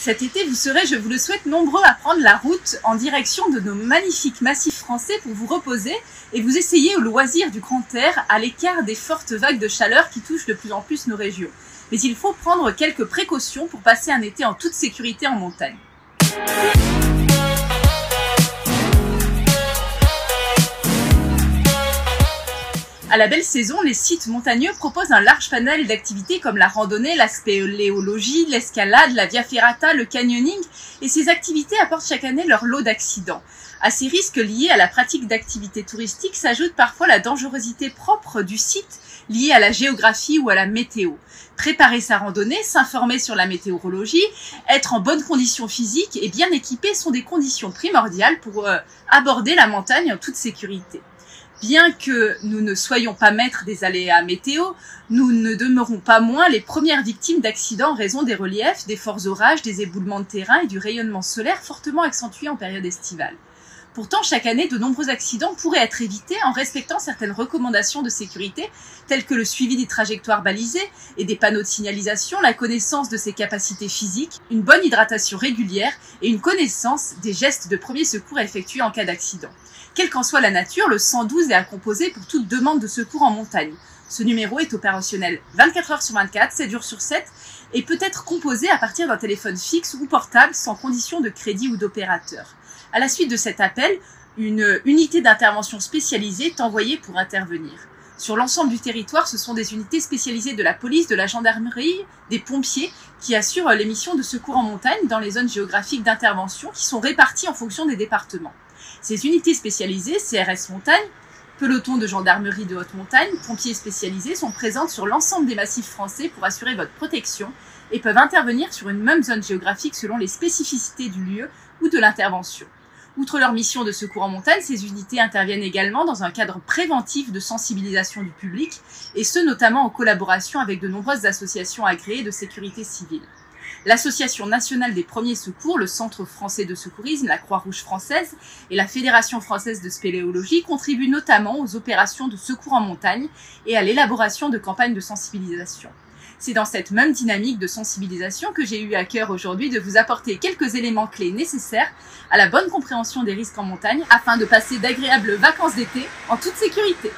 Cet été, vous serez, je vous le souhaite, nombreux à prendre la route en direction de nos magnifiques massifs français pour vous reposer et vous essayer au loisir du grand air à l'écart des fortes vagues de chaleur qui touchent de plus en plus nos régions. Mais il faut prendre quelques précautions pour passer un été en toute sécurité en montagne. À la belle saison, les sites montagneux proposent un large panel d'activités comme la randonnée, la spéléologie, l'escalade, la via ferrata, le canyoning, et ces activités apportent chaque année leur lot d'accidents. À ces risques liés à la pratique d'activités touristiques s'ajoute parfois la dangerosité propre du site liée à la géographie ou à la météo. Préparer sa randonnée, s'informer sur la météorologie, être en bonne condition physique et bien équipé sont des conditions primordiales pour aborder la montagne en toute sécurité. Bien que nous ne soyons pas maîtres des aléas météo, nous ne demeurons pas moins les premières victimes d'accidents en raison des reliefs, des forts orages, des éboulements de terrain et du rayonnement solaire fortement accentué en période estivale. Pourtant, chaque année, de nombreux accidents pourraient être évités en respectant certaines recommandations de sécurité, telles que le suivi des trajectoires balisées et des panneaux de signalisation, la connaissance de ses capacités physiques, une bonne hydratation régulière et une connaissance des gestes de premier secours à effectuer en cas d'accident. Quelle qu'en soit la nature, le 112 est à composer pour toute demande de secours en montagne. Ce numéro est opérationnel 24 heures sur 24, 7 jours sur 7 et peut être composé à partir d'un téléphone fixe ou portable sans condition de crédit ou d'opérateur. À la suite de cet appel, une unité d'intervention spécialisée est envoyée pour intervenir. Sur l'ensemble du territoire, ce sont des unités spécialisées de la police, de la gendarmerie, des pompiers qui assurent les missions de secours en montagne dans les zones géographiques d'intervention qui sont réparties en fonction des départements. Ces unités spécialisées, CRS Montagne, peloton de gendarmerie de haute montagne, pompiers spécialisés sont présentes sur l'ensemble des massifs français pour assurer votre protection et peuvent intervenir sur une même zone géographique selon les spécificités du lieu ou de l'intervention. Outre leur mission de secours en montagne, ces unités interviennent également dans un cadre préventif de sensibilisation du public, et ce notamment en collaboration avec de nombreuses associations agréées de sécurité civile. L'Association nationale des premiers secours, le Centre français de secourisme, la Croix-Rouge française et la Fédération française de spéléologie contribuent notamment aux opérations de secours en montagne et à l'élaboration de campagnes de sensibilisation. C'est dans cette même dynamique de sensibilisation que j'ai eu à cœur aujourd'hui de vous apporter quelques éléments clés nécessaires à la bonne compréhension des risques en montagne afin de passer d'agréables vacances d'été en toute sécurité.